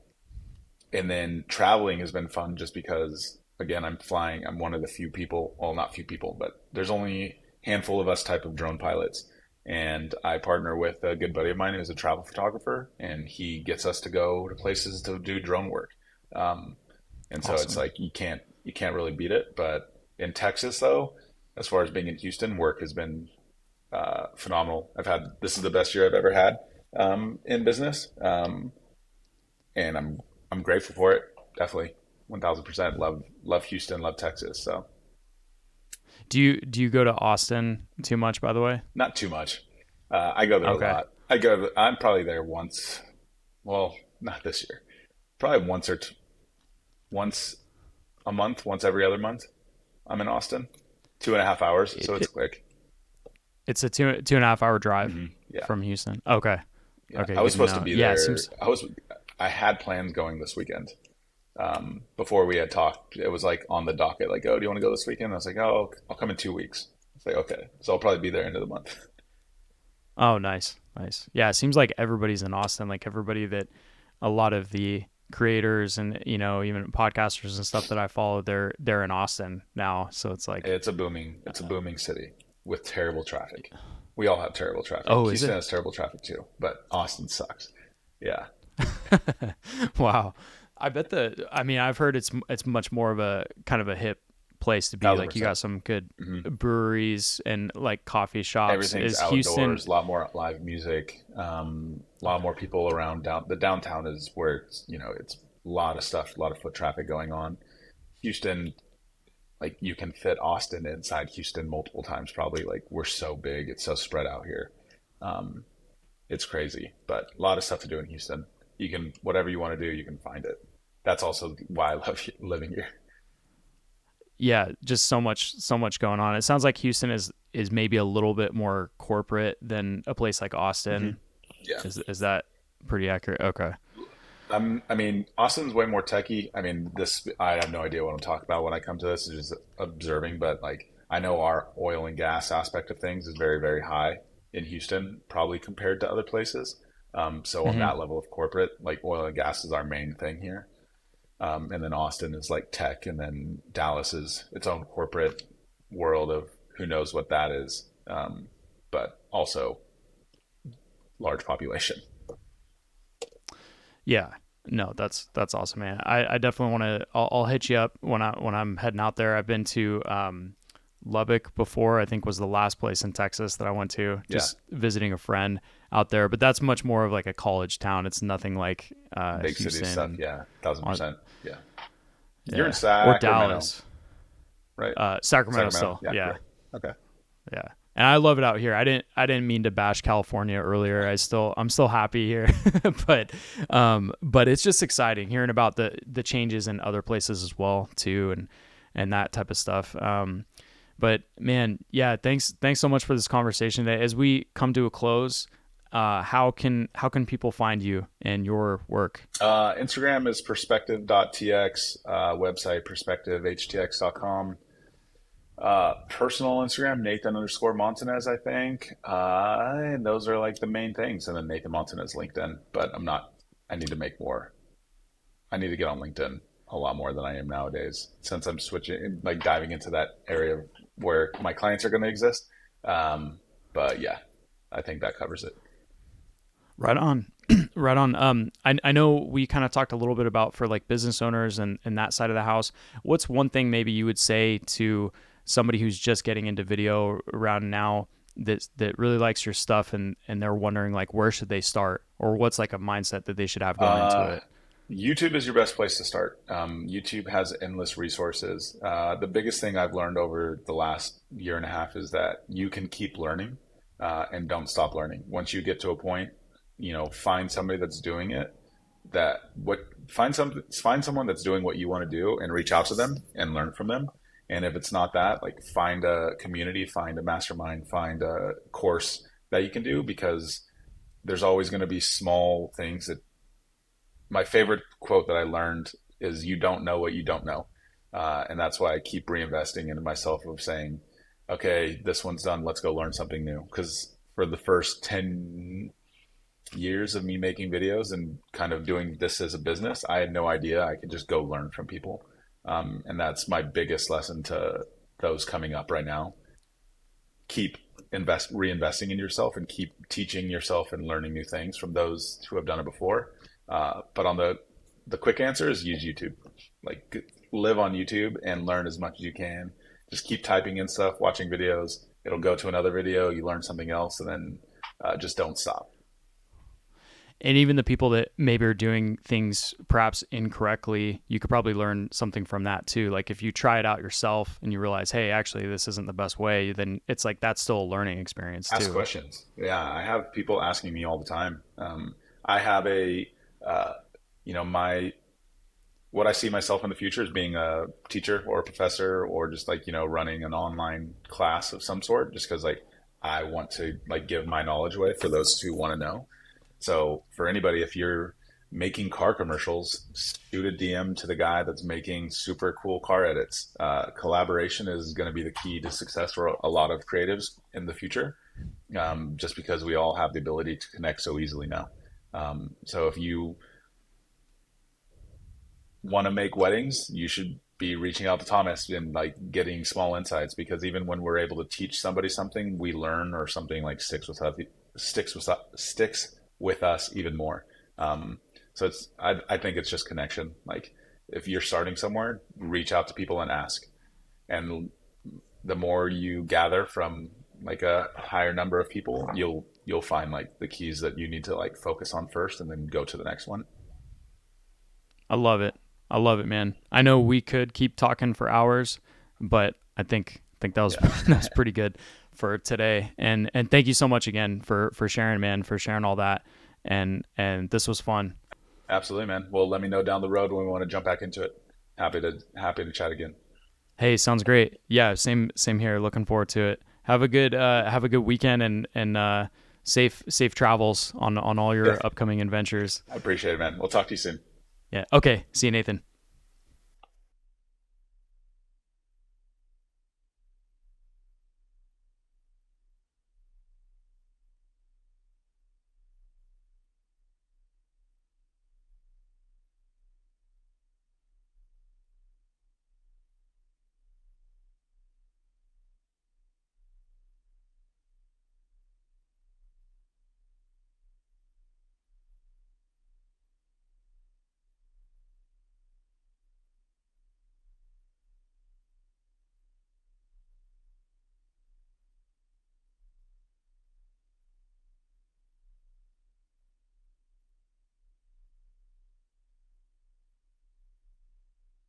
and then traveling has been fun just because, again, I'm flying. I'm one of the few people, well, not few people, but there's only a handful of us type of drone pilots. And I partner with a good buddy of mine who's a travel photographer, and he gets us to go to places to do drone work. Um, and so it's Awesome. like you can't really beat it. But in Texas, though, as far as being in Houston, work has been phenomenal. This is the best year I've ever had in business, and I'm grateful for it. Definitely, 1,000%. Love Houston, love Texas. So Do you go to Austin too much, by the way? not too much. I go there a Okay. lot. I'm probably there once. Well, not this year. Probably once a month, once every other month. I'm in Austin. 2.5 hours, It, so it's it, quick. it's a 2.5 hour drive Yeah. from Houston. Okay. Yeah, Okay. I was Good to supposed to know. be Yeah. It there. seems. I had plans going this weekend. Before we had talked, it was like on the docket, like, oh, do you want to go this weekend? I was like, oh, I'll come in 2 weeks. It's like, okay, so I'll probably be there end of the month. Oh, nice. Nice. Yeah. It seems like everybody's in Austin. Like everybody that, a lot of the creators and even podcasters and stuff that I follow, they're in Austin now. So it's like, It's a booming city with terrible traffic. We all have terrible traffic. oh, is Houston it? has terrible traffic too, but Austin sucks. Yeah, Wow. I bet I mean, I've heard it's much more of a kind of a hip place to be. thousand Like you got percent. some good Mm-hmm. breweries and like coffee shops. Everything's Is Houston? outdoors, a lot more live music, a lot more people around. The downtown is where it's a lot of stuff, a lot of foot traffic going on. Houston, like you can fit Austin inside Houston multiple times, probably. Like we're so big, it's so spread out here. Um, it's crazy, but a lot of stuff to do in Houston. You can, whatever you want to do, you can find it. That's also why I love living here. Yeah, just so much going on. It sounds like Houston is maybe a little bit more corporate than a place like Hmm. Austin. Yeah. Is that pretty accurate? Okay. I mean, Austin's way more techy. I mean, this I have no idea what I'm talking about when I come to this. It's just observing, but like I know our oil and gas aspect of things is very, very high in Houston, probably compared to other places. So on Hmm. that level of corporate, like oil and gas is our main thing here. And then Austin is like tech, and then Dallas is its own corporate world of who knows what that is, but also large population. Yeah. No, that's awesome, man. I definitely want to. I'll hit you up when I'm heading out there. I've been to Lubbock before. I think was the last place in Texas that I went to, Yeah, just visiting a friend out there. But that's much more of like a college town. It's nothing like big city Houston stuff. and Yeah, 1000%. Yeah, you're in yeah, or Sacramento, Dallas, right? Sacramento Sacramento. still. Yeah, Yeah, correct. Okay. yeah. And I love it out here. I didn't mean to bash California earlier. I'm still happy here, but it's just exciting hearing about the changes in other places as well too, and that type of stuff. But man, yeah, thanks so much for this conversation today. As we come to a close, how can people find you and your work? Instagram is perspective.tx, website perspectivehtx.com. Personal Instagram, Nathan underscore Montanez, I think. And those are like the main things. And then Nathan Montanez LinkedIn. But I'm not, I need to make more. I need to get on LinkedIn a lot more than I am nowadays since I'm switching, like diving into that area where my clients are going to exist. Um, but yeah, I think that covers it. Right on. Right on. I know we kind of talked a little bit about for like business owners and that side of the house. What's one thing maybe you would say to somebody who's just getting into video around now that really likes your stuff and they're wondering like where should they start or what's like a mindset that they should have going into Uh, it? YouTube is your best place to start. YouTube has endless resources. The biggest thing I've learned over the last year and a half is that you can keep learning and don't stop learning. Once you get to a point, find somebody that's doing it. Find someone that's doing what you want to do and reach out to them and learn from them. And if it's not that, like find a community, find a mastermind, find a course that you can do because there's always going to be small things that my favorite quote that I learned is "You don't know what you don't know," and that's why I keep reinvesting into myself of saying, "Okay, this one's done. Let's go learn something new." Because for the first 10 years of me making videos and kind of doing this as a business, I had no idea I could just go learn from people, and that's my biggest lesson to those coming up right now. Keep reinvesting in yourself and keep teaching yourself and learning new things from those who have done it before. But on the quick answer is use YouTube. Like live on YouTube and learn as much as you can. Just keep typing in stuff, watching videos. It'll go to another video. You learn something else, and then just don't stop. And even the people that maybe are doing things perhaps incorrectly, you could probably learn something from that too. Like if you try it out yourself and you realize, hey, actually this isn't the best way, then it's like that's still a learning experience Ask too. questions. Yeah, I have people asking me all the time. I have uh, my what I see myself in the future is being a teacher or a professor or just like, running an online class of some sort, just because like I want to like give my knowledge away for those who want to know. So for anybody, if you're making car commercials, shoot a DM to the guy that's making super cool car edits. Collaboration is going to be the key to success for a lot of creatives in the future, just because we all have the ability to connect so easily now. So if you want to make weddings, you should be reaching out to Thomas and like getting small insights because even when we're able to teach somebody something, we learn or something like sticks with us even more. So I think it's just connection. Like if you're starting somewhere, reach out to people and ask, and the more you gather from like a higher number of people, you'll find like the keys that you need to like focus on first and then go to the next one. I love it. I love it, man. I know we could keep talking for hours, but I think that was Yeah. that was pretty good for today. And thank you so much again for sharing, man, for sharing all that. And this was fun. Absolutely, man. Well, let me know down the road when we want to jump back into it. Happy to chat again. Hey, sounds great. Yeah, same here. Looking forward to it. Have a good weekend and safe travels on all Yeah, your upcoming adventures. I appreciate it, man. We'll talk to you soon. Yeah. Okay. See you, Nathan.